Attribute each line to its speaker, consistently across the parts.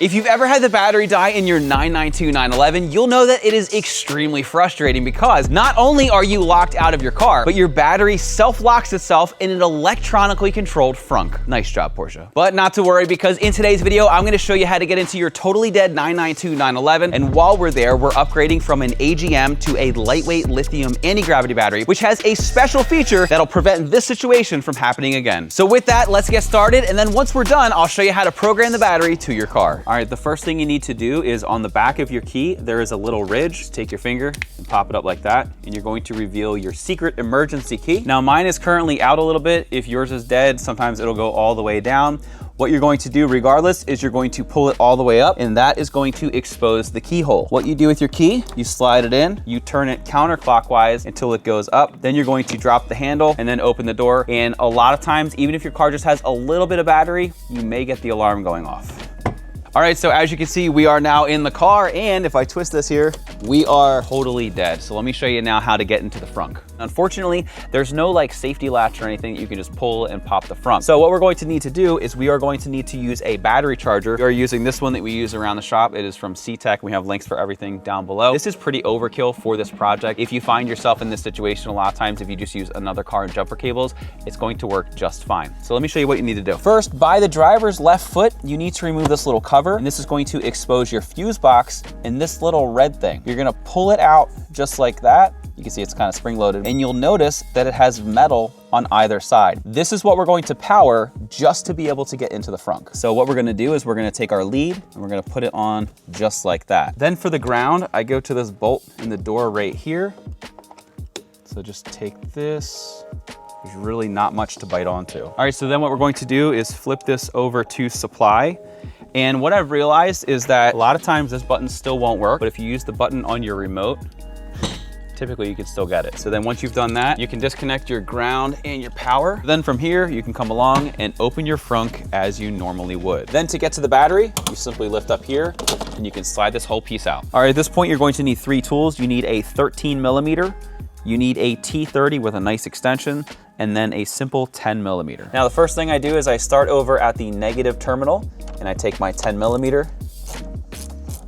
Speaker 1: If you've ever had the battery die in your 992 911, you'll know that it is extremely frustrating because not only are you locked out of your car, but your battery self-locks itself in an electronically controlled frunk. Nice job, Porsche. But not to worry, because in today's video, I'm gonna show you how to get into your totally dead 992 911. And while we're there, we're upgrading from an AGM to a lightweight lithium anti-gravity battery, which has a special feature that'll prevent this situation from happening again. So with that, let's get started. And then once we're done, I'll show you how to program the battery to your car. All right, the first thing you need to do is on the back of your key, there is a little ridge. Just take your finger and pop it up like that, and you're going to reveal your secret emergency key. Now, mine is currently out a little bit. If yours is dead, sometimes it'll go all the way down. What you're going to do regardless is you're going to pull it all the way up, and that is going to expose the keyhole. What you do with your key, you slide it in, you turn it counterclockwise until it goes up. Then you're going to drop the handle and then open the door. And a lot of times, even if your car just has a little bit of battery, you may get the alarm going off. All right, so as you can see, we are now in the car, and if I twist this here, we are totally dead. So let me show you now how to get into the frunk. Unfortunately, there's no like safety latch or anything that you can just pull and pop the frunk. So what we're going to need to do is we are going to need to use a battery charger. We are using this one that we use around the shop. It is from CTEK. We have links for everything down below. This is pretty overkill for this project. If you find yourself in this situation, a lot of times if you just use another car and jumper cables, it's going to work just fine. So let me show you what you need to do. First, by the driver's left foot, you need to remove this little cover, and this is going to expose your fuse box and this little red thing. You're gonna pull it out just like that. You can see it's kind of spring-loaded, and you'll notice that it has metal on either side. This is what we're going to power just to be able to get into the frunk. So what we're gonna do is we're gonna take our lead and we're gonna put it on just like that. Then for the ground, I go to this bolt in the door right here. So just take this. There's really not much to bite onto. All right, so then what we're going to do is flip this over to supply. And what I've realized is that a lot of times this button still won't work, but if you use the button on your remote, typically you can still get it. So then once you've done that, you can disconnect your ground and your power. Then from here, you can come along and open your frunk as you normally would. Then to get to the battery, you simply lift up here and you can slide this whole piece out. All right, at this point, you're going to need 3 tools. You need a 13 millimeter, you need a T30 with a nice extension, and then a simple 10 millimeter. Now, the first thing I do is I start over at the negative terminal and I take my 10 millimeter,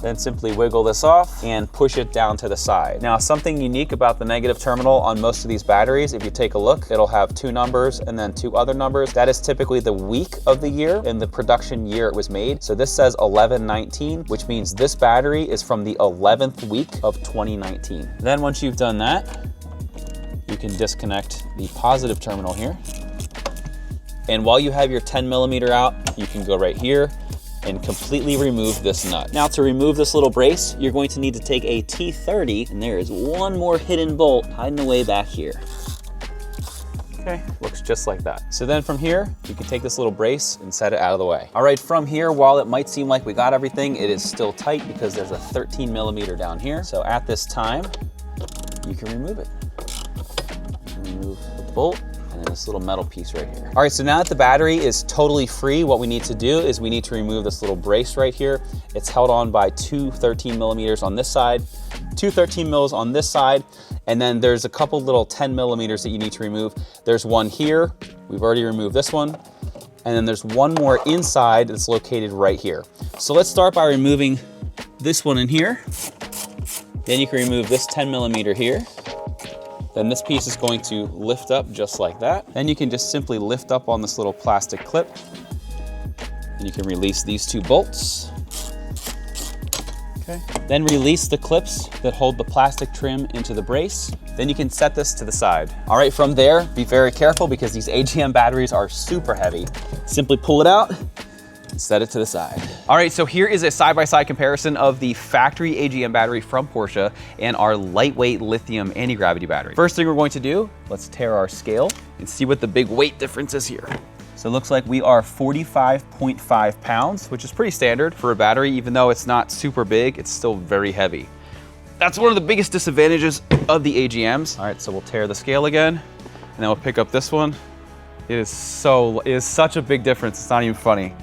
Speaker 1: then simply wiggle this off and push it down to the side. Now, something unique about the negative terminal on most of these batteries, if you take a look, it'll have 2 numbers and then 2 other numbers. That is typically the week of the year and the production year it was made. So this says 11/19, which means this battery is from the 11th week of 2019. Then once you've done that, you can disconnect the positive terminal here. And while you have your 10 millimeter out, you can go right here and completely remove this nut. Now, to remove this little brace, you're going to need to take a T30, and there is one more hidden bolt hiding away back here. Okay, looks just like that. So then from here, you can take this little brace and set it out of the way. All right, from here, while it might seem like we got everything, it is still tight because there's a 13 millimeter down here. So at this time, you can remove it. Remove the bolt and then this little metal piece right here. All right, so now that the battery is totally free, what we need to do is we need to remove this little brace right here. It's held on by 2 13 millimeters on this side, 2 13 mils on this side, and then there's a couple little 10 millimeters that you need to remove. There's one here, we've already removed this one, and then there's one more inside that's located right here. So let's start by removing this one in here. Then you can remove this 10 millimeter here. Then this piece is going to lift up just like that. Then you can just simply lift up on this little plastic clip and you can release these 2 bolts. Okay. Then release the clips that hold the plastic trim into the brace. Then you can set this to the side. All right, from there, be very careful because these AGM batteries are super heavy. Simply pull it out and set it to the side. All right, so here is a side-by-side comparison of the factory AGM battery from Porsche and our lightweight lithium anti-gravity battery. First thing we're going to do, let's tear our scale and see what the big weight difference is here. So it looks like we are 45.5 pounds, which is pretty standard for a battery. Even though it's not super big, it's still very heavy. That's one of the biggest disadvantages of the AGMs. All right, so we'll tear the scale again, and then we'll pick up this one. It is such a big difference, it's not even funny.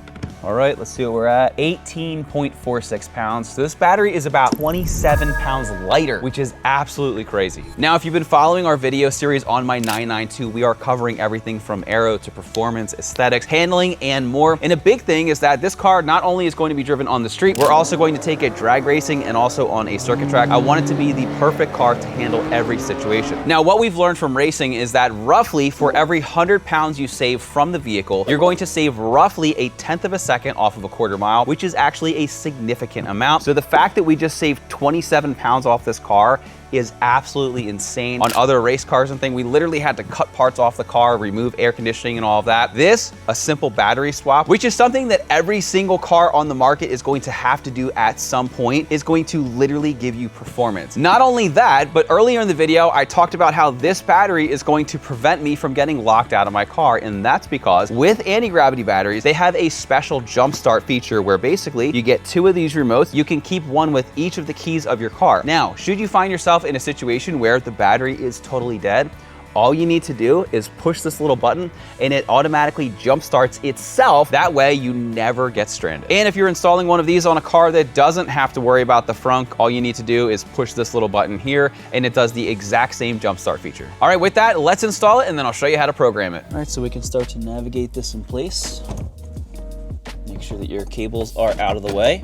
Speaker 1: All right, let's see what we're at. 18.46 pounds. So this battery is about 27 pounds lighter, which is absolutely crazy. Now, if you've been following our video series on my 992, we are covering everything from aero to performance, aesthetics, handling, and more. And a big thing is that this car not only is going to be driven on the street, we're also going to take it drag racing and also on a circuit track. I want it to be the perfect car to handle every situation. Now, what we've learned from racing is that roughly for every 100 pounds you save from the vehicle, you're going to save roughly a 1/10 of a second off of a quarter mile, which is actually a significant amount. So the fact that we just saved 27 pounds off this car is absolutely insane. On other race cars and things, we literally had to cut parts off the car, remove air conditioning and all of that. This, a simple battery swap, which is something that every single car on the market is going to have to do at some point, is going to literally give you performance. Not only that, but earlier in the video, I talked about how this battery is going to prevent me from getting locked out of my car. And that's because with anti-gravity batteries, they have a special jump start feature where basically you get 2 of these remotes. You can keep one with each of the keys of your car. Now, should you find yourself in a situation where the battery is totally dead, all you need to do is push this little button and it automatically jump starts itself. That way you never get stranded. And if you're installing one of these on a car that doesn't have to worry about the frunk, all you need to do is push this little button here and it does the exact same jump start feature. All right, with that, let's install it and then I'll show you how to program it. All right, so we can start to navigate this in place. Make sure that your cables are out of the way.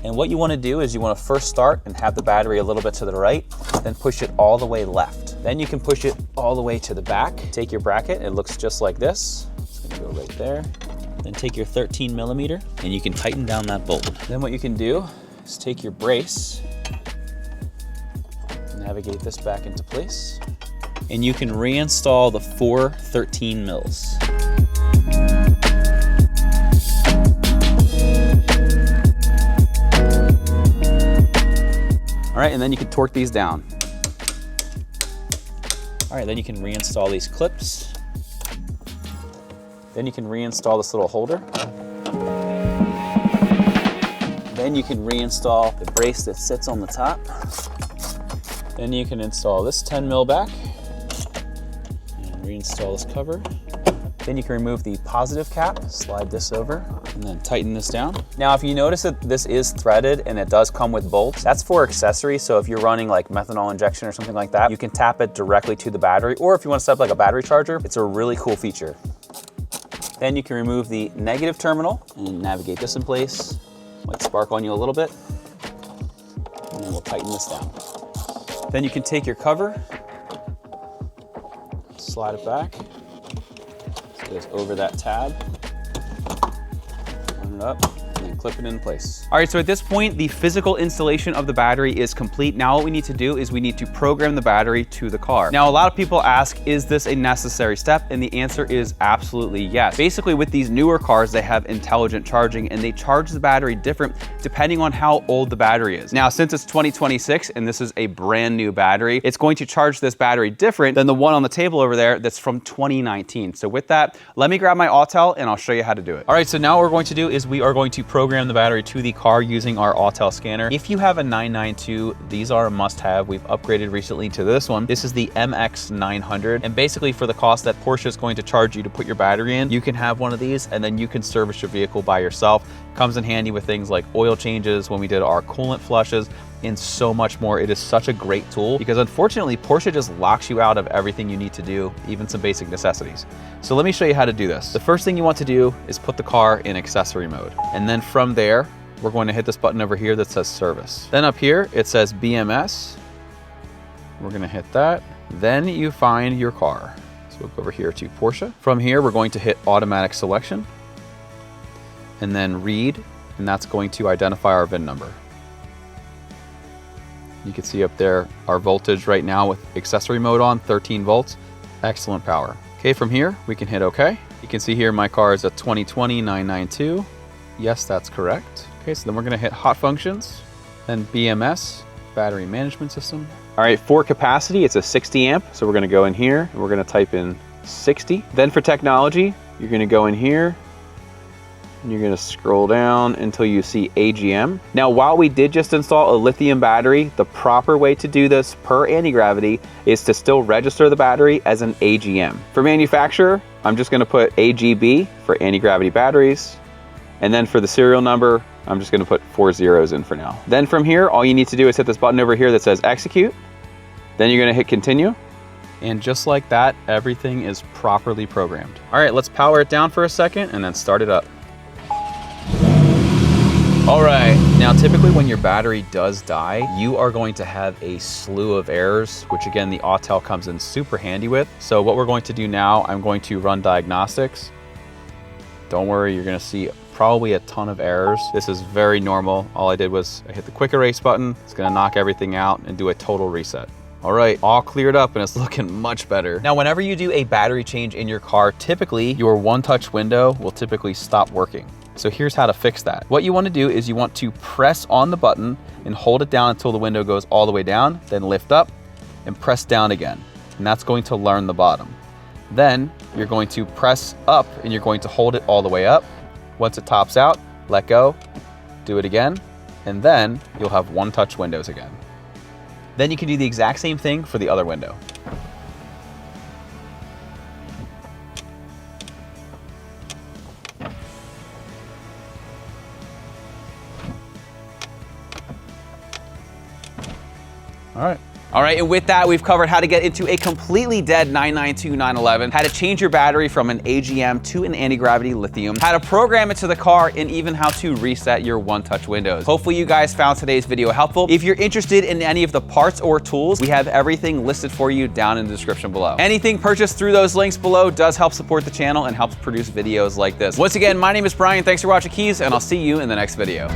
Speaker 1: And what you want to do is you want to first start and have the battery a little bit to the right, then push it all the way left. Then you can push it all the way to the back. Take your bracket, it looks just like this. It's going to go right there. Then take your 13mm and you can tighten down that bolt. Then what you can do is take your brace, navigate this back into place, and you can reinstall the 4 13mm. All right, and then you can torque these down. All right, then you can reinstall these clips. Then you can reinstall this little holder. Then you can reinstall the brace that sits on the top. Then you can install this 10mm back and reinstall this cover. Then you can remove the positive cap, slide this over, and then tighten this down. Now, if you notice that this is threaded and it does come with bolts, that's for accessories. So if you're running like methanol injection or something like that, you can tap it directly to the battery. Or if you want to set up like a battery charger, it's a really cool feature. Then you can remove the negative terminal and navigate this in place. Might spark on you a little bit. And then we'll tighten this down. Then you can take your cover, slide it back. Goes over that tab, run it up, and then clip it in place. All right, so at this point, the physical installation of the battery is complete. Now what we need to do is we need to program the battery to the car. Now, a lot of people ask, is this a necessary step? And the answer is absolutely yes. Basically, with these newer cars, they have intelligent charging and they charge the battery different depending on how old the battery is. Now, since it's 2026 and this is a brand new battery, it's going to charge this battery different than the one on the table over there that's from 2019. So with that, let me grab my AUTEL and I'll show you how to do it. All right, so now what we're going to do is we are going to program the battery to the car using our AUTEL scanner. If you have a 992, these are a must-have. We've upgraded recently to this one. This is the MX900. And basically for the cost that Porsche is going to charge you to put your battery in, you can have one of these and then you can service your vehicle by yourself. Comes in handy with things like oil changes, when we did our coolant flushes, and so much more. It is such a great tool because unfortunately, Porsche just locks you out of everything you need to do, even some basic necessities. So let me show you how to do this. The first thing you want to do is put the car in accessory mode. And then from there, we're going to hit this button over here that says service. Then up here, it says BMS. We're gonna hit that. Then you find your car. So we'll go over here to Porsche. From here, we're going to hit automatic selection and then read, and that's going to identify our VIN number. You can see up there our voltage right now with accessory mode on, 13 volts, excellent power. Okay, from here, we can hit OK. You can see here my car is a 2020 992. Yes, that's correct. Okay, so then we're gonna hit hot functions, then BMS, battery management system. All right, for capacity, it's a 60 amp. So we're gonna go in here and we're gonna type in 60. Then for technology, you're gonna go in here and you're gonna scroll down until you see AGM. Now, while we did just install a lithium battery, the proper way to do this per anti-gravity is to still register the battery as an AGM. For manufacturer, I'm just gonna put AGB for anti-gravity batteries. And then for the serial number, I'm just gonna put 4 zeros in for now. Then from here, all you need to do is hit this button over here that says execute. Then you're gonna hit continue. And just like that, everything is properly programmed. All right, let's power it down for a second and then start it up. All right, now typically when your battery does die, you are going to have a slew of errors, which again, the AUTEL comes in super handy with. So what we're going to do now, I'm going to run diagnostics. Don't worry, you're gonna see probably a ton of errors. This is very normal. All I did was I hit the quick erase button. It's gonna knock everything out and do a total reset. All right, all cleared up and it's looking much better. Now, whenever you do a battery change in your car, typically your one-touch window will typically stop working. So here's how to fix that. What you want to do is you want to press on the button and hold it down until the window goes all the way down, then lift up and press down again. And that's going to learn the bottom. Then you're going to press up and you're going to hold it all the way up. Once it tops out, let go, do it again, and then you'll have one-touch windows again. Then you can do the exact same thing for the other window. All right, and with that, we've covered how to get into a completely dead 992-911, how to change your battery from an AGM to an anti-gravity lithium, how to program it to the car, and even how to reset your one-touch windows. Hopefully you guys found today's video helpful. If you're interested in any of the parts or tools, we have everything listed for you down in the description below. Anything purchased through those links below does help support the channel and helps produce videos like this. Once again, my name is Brian. Thanks for watching Kies, and I'll see you in the next video.